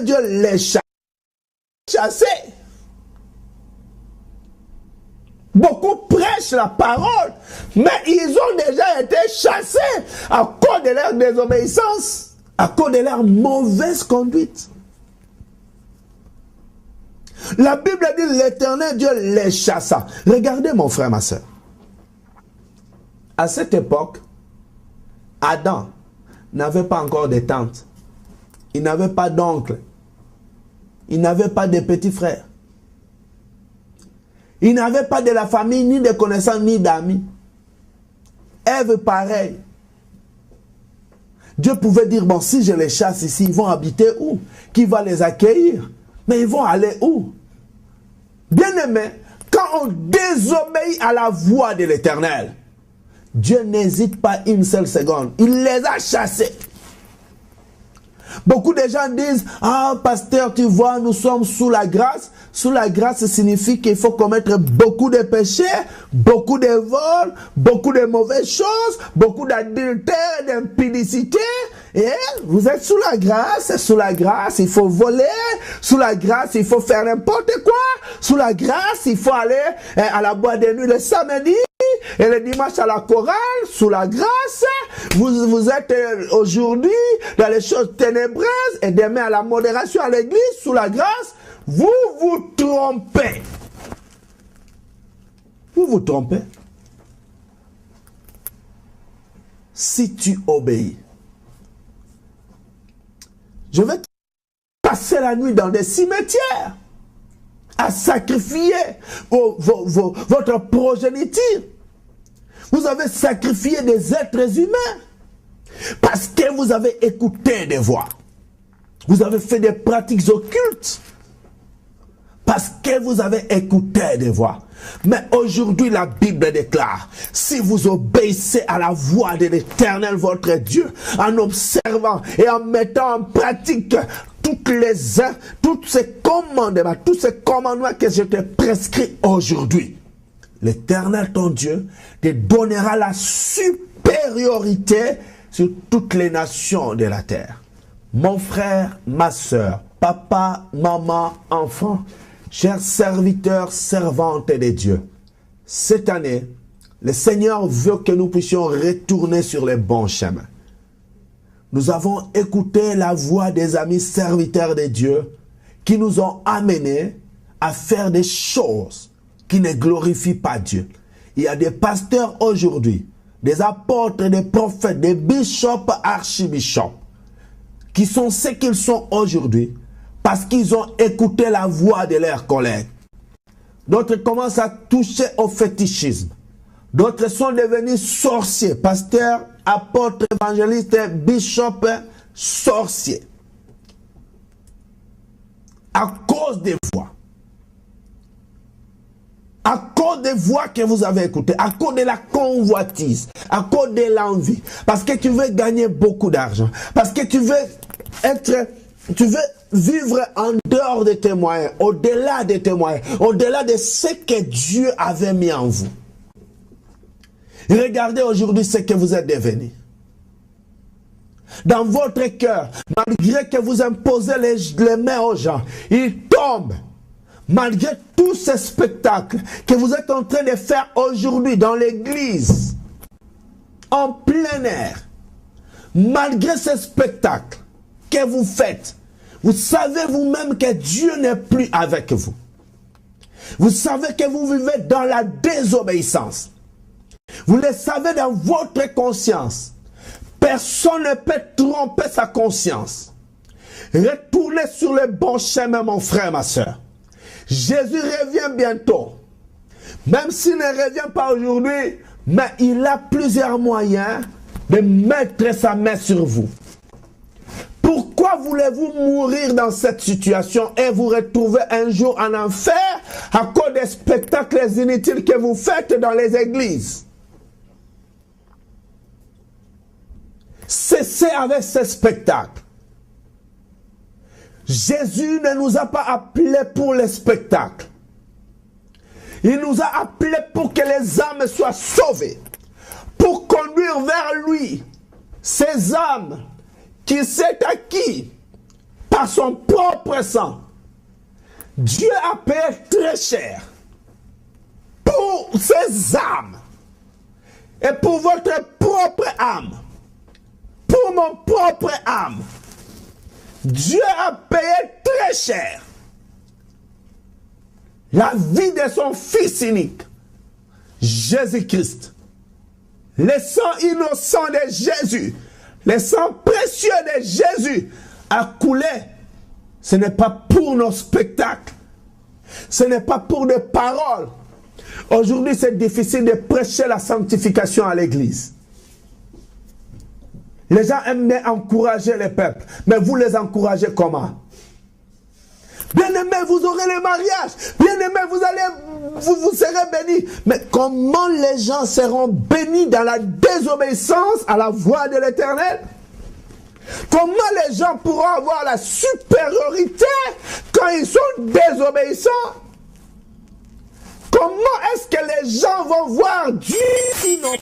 Dieu les chassait. Beaucoup prêchent la parole, mais ils ont déjà été chassés à cause de leur désobéissance, à cause de leur mauvaise conduite. La Bible dit l'Éternel Dieu les chassa. Regardez mon frère, ma soeur. À cette époque, Adam n'avait pas encore de tante. Il n'avait pas d'oncle. Il n'avait pas de petits frères. Il n'avait pas de la famille, ni de connaissances, ni d'amis. Ève, pareil. Dieu pouvait dire, bon, si je les chasse ici, ils vont habiter où? Qui va les accueillir? Mais ils vont aller où? Bien-aimé, quand on désobéit à la voix de l'Éternel, Dieu n'hésite pas une seule seconde. Il les a chassés. Beaucoup de gens disent, ah, pasteur, tu vois, nous sommes sous la grâce. Sous la grâce signifie qu'il faut commettre beaucoup de péchés, beaucoup de vols, beaucoup de mauvaises choses, beaucoup d'adultère, d'impudicité. Et vous êtes sous la grâce, il faut voler. Sous la grâce, il faut faire n'importe quoi. Sous la grâce, il faut aller à la boîte de nuit le samedi. Et le dimanche à la chorale, sous la grâce, vous êtes aujourd'hui dans les choses ténébreuses et demain à la modération à l'église, sous la grâce, vous vous trompez. Vous vous trompez. Si tu obéis, je vais passer la nuit dans des cimetières à sacrifier votre progéniture. Vous avez sacrifié des êtres humains parce que vous avez écouté des voix. Vous avez fait des pratiques occultes parce que vous avez écouté des voix. Mais aujourd'hui, la Bible déclare, si vous obéissez à la voix de l'Éternel, votre Dieu, en observant et en mettant en pratique tous ces commandements que je te prescris aujourd'hui, l'Éternel, ton Dieu, te donnera la supériorité sur toutes les nations de la terre. Mon frère, ma soeur, papa, maman, enfant, chers serviteurs, servantes de Dieu, cette année, le Seigneur veut que nous puissions retourner sur les bons chemins. Nous avons écouté la voix des amis serviteurs de Dieu qui nous ont amenés à faire des choses qui ne glorifient pas Dieu. Il y a des pasteurs aujourd'hui, des apôtres, des prophètes, des bishops, archibishops, qui sont ce qu'ils sont aujourd'hui parce qu'ils ont écouté la voix de leurs collègues. D'autres commencent à toucher au fétichisme. D'autres sont devenus sorciers, pasteurs, apôtres, évangélistes, bishops, sorciers. À cause des voix. À cause des voix que vous avez écoutées, à cause de la convoitise, à cause de l'envie, parce que tu veux gagner beaucoup d'argent, parce que tu veux vivre en dehors de tes moyens, au-delà de tes moyens, au-delà de ce que Dieu avait mis en vous. Regardez aujourd'hui ce que vous êtes devenus. Dans votre cœur, malgré que vous imposez les mains aux gens, ils tombent. Malgré tous ces spectacles que vous êtes en train de faire aujourd'hui dans l'église, en plein air, malgré ces spectacles que vous faites, vous savez vous-même que Dieu n'est plus avec vous. Vous savez que vous vivez dans la désobéissance. Vous le savez dans votre conscience. Personne ne peut tromper sa conscience. Retournez sur le bon chemin, mon frère, ma soeur. Jésus revient bientôt. Même s'il ne revient pas aujourd'hui, mais il a plusieurs moyens de mettre sa main sur vous. Pourquoi voulez-vous mourir dans cette situation et vous retrouver un jour en enfer à cause des spectacles inutiles que vous faites dans les églises? Cessez avec ces spectacles. Jésus ne nous a pas appelés pour les spectacles. Il nous a appelés pour que les âmes soient sauvées. Pour conduire vers lui ces âmes qui s'est acquis par par son propre sang. Dieu a payé très cher pour ces âmes et pour votre propre âme, pour mon propre âme. Dieu a payé très cher la vie de son Fils unique, Jésus-Christ. Le sang innocent de Jésus, le sang précieux de Jésus a coulé. Ce n'est pas pour nos spectacles, ce n'est pas pour des paroles. Aujourd'hui, c'est difficile de prêcher la sanctification à l'église. Les gens aiment bien encourager les peuples, mais vous les encouragez comment? Bien-aimés, vous aurez le mariage. Bien-aimés, vous serez bénis. Mais comment les gens seront bénis dans la désobéissance à la voix de l'Éternel? Comment les gens pourront avoir la supériorité quand ils sont désobéissants? Comment est-ce que les gens vont voir Dieu innocent?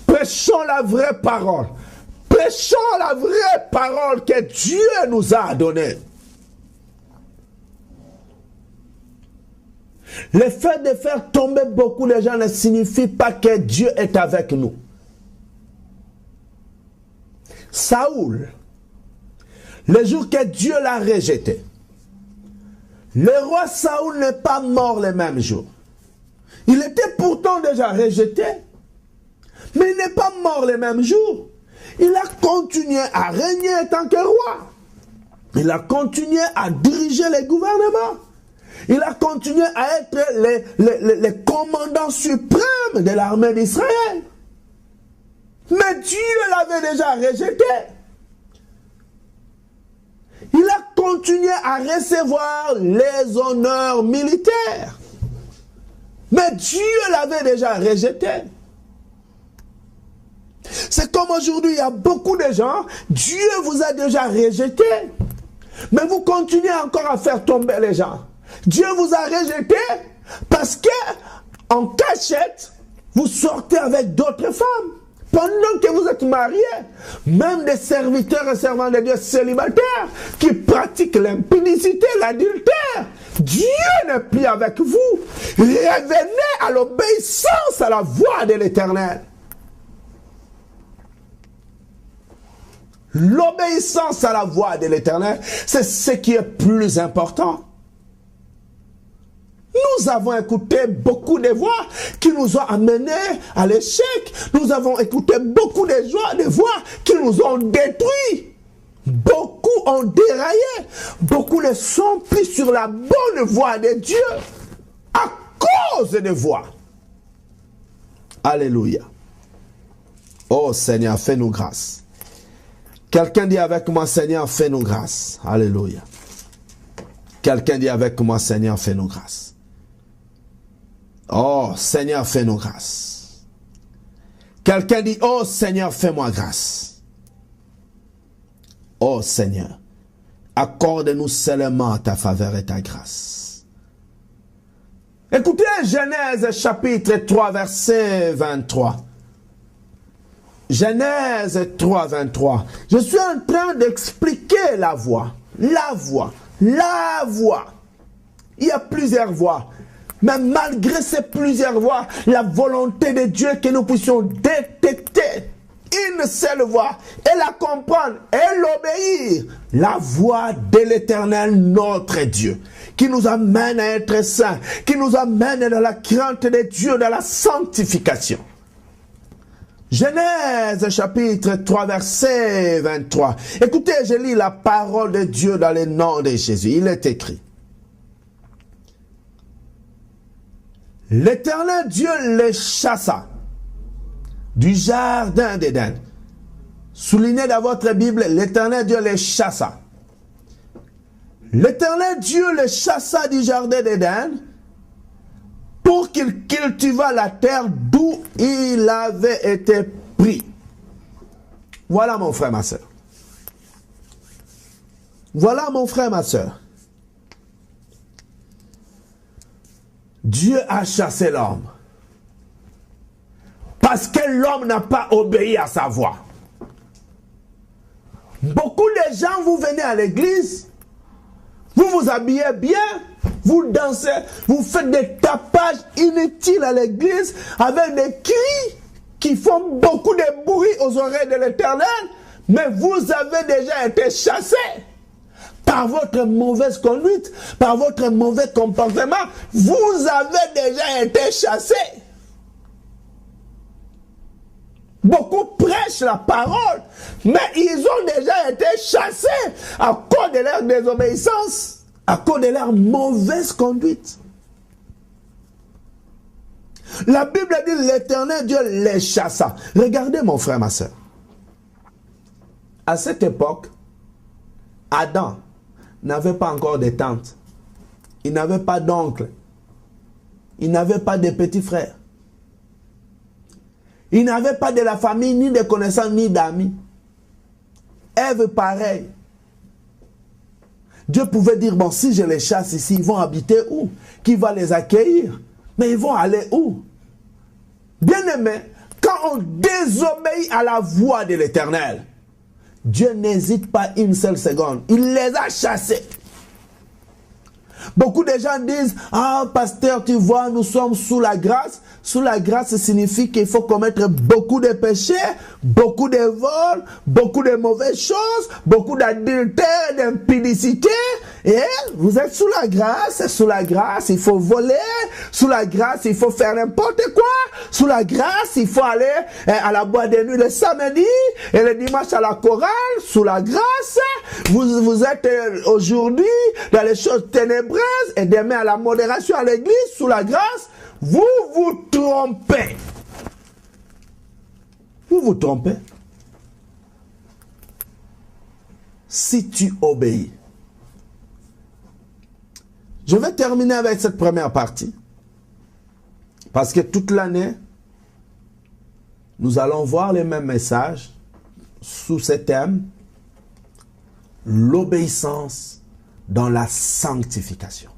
Prêchons la vraie parole. Prêchons la vraie parole que Dieu nous a donnée. Le fait de faire tomber beaucoup de gens ne signifie pas que Dieu est avec nous. Saoul, le jour que Dieu l'a rejeté, le roi Saoul n'est pas mort le même jour. Il était pourtant déjà rejeté, mais il n'est pas mort le même jour. Il a continué à régner en tant que roi. Il a continué à diriger les gouvernements. Il a continué à être le commandant suprême de l'armée d'Israël. Mais Dieu l'avait déjà rejeté. Il a continué à recevoir les honneurs militaires. Mais Dieu l'avait déjà rejeté. C'est comme aujourd'hui, il y a beaucoup de gens, Dieu vous a déjà rejeté. Mais vous continuez encore à faire tomber les gens. Dieu vous a rejeté parce que, en cachette, vous sortez avec d'autres femmes. Pendant que vous êtes mariés, même des serviteurs et servants de Dieu célibataires qui pratiquent l'impudicité, l'adultère, Dieu n'est plus avec vous. Revenez à l'obéissance à la voix de l'Éternel. L'obéissance à la voix de l'Éternel, c'est ce qui est plus important. Nous avons écouté beaucoup de voix qui nous ont amenés à l'échec. Nous avons écouté beaucoup de voix qui nous ont détruits. Beaucoup ont déraillé. Beaucoup ne sont plus sur la bonne voie de Dieu à cause des voix. Alléluia. Oh Seigneur, fais-nous grâce. Quelqu'un dit avec moi, Seigneur, fais-nous grâce. Alléluia. Quelqu'un dit avec moi, Seigneur, fais-nous grâce. Oh, Seigneur, fais-nous grâce. Quelqu'un dit, oh, Seigneur, fais-moi grâce. Oh, Seigneur, accorde-nous seulement ta faveur et ta grâce. Écoutez Genèse chapitre 3, verset 23. Genèse 3, 23. Je suis en train d'expliquer la voix. La voix. La voix. Il y a plusieurs voix. Mais malgré ces plusieurs voix, la volonté de Dieu que nous puissions détecter une seule voix et la comprendre et l'obéir. La voix de l'Éternel, notre Dieu, qui nous amène à être saints, qui nous amène dans la crainte de Dieu, dans la sanctification. Genèse chapitre 3, verset 23. Écoutez, je lis la parole de Dieu dans le nom de Jésus. Il est écrit. L'Éternel Dieu les chassa du jardin d'Éden. Soulignez dans votre Bible, l'Éternel Dieu les chassa. L'Éternel Dieu les chassa du jardin d'Éden pour qu'il cultivât la terre d'où il avait été pris. Voilà mon frère, ma soeur. Voilà mon frère, ma soeur. Dieu a chassé l'homme. Parce que l'homme n'a pas obéi à sa voix. Beaucoup de gens, vous venez à l'église, vous vous habillez bien, vous dansez, vous faites des tapages inutiles à l'église avec des cris qui font beaucoup de bruit aux oreilles de l'Éternel, mais vous avez déjà été chassés par votre mauvaise conduite, par votre mauvais comportement. Vous avez déjà été chassés. Beaucoup prêchent la parole, mais ils ont déjà été chassés à cause de leur désobéissance, à cause de leur mauvaise conduite. La Bible dit l'Éternel Dieu les chassa. Regardez mon frère, ma soeur. À cette époque, Adam n'avait pas encore de tante. Il n'avait pas d'oncle. Il n'avait pas de petits frères. Il n'avait pas de la famille, ni de connaissances, ni d'amis. Ève, pareil. Dieu pouvait dire, bon, si je les chasse ici, ils vont habiter où? Qui va les accueillir? Mais ils vont aller où? Bien-aimé, quand on désobéit à la voix de l'Éternel, Dieu n'hésite pas une seule seconde. Il les a chassés. Beaucoup de gens disent, ah, pasteur, tu vois, nous sommes sous la grâce. Sous la grâce signifie qu'il faut commettre beaucoup de péchés, beaucoup de vols, beaucoup de mauvaises choses, beaucoup d'adultère, d'impudicité. Et vous êtes sous la grâce, il faut voler. Sous la grâce, il faut faire n'importe quoi. Sous la grâce, il faut aller à la boîte de nuit le samedi et le dimanche à la chorale. Sous la grâce, vous êtes aujourd'hui dans les choses ténébreuses et demain à la modération à l'église. Sous la grâce, vous vous trompez. Vous vous trompez. Si tu obéis. Je vais terminer avec cette première partie. Parce que toute l'année, nous allons voir les mêmes messages sous ce thème. L'obéissance dans la sanctification.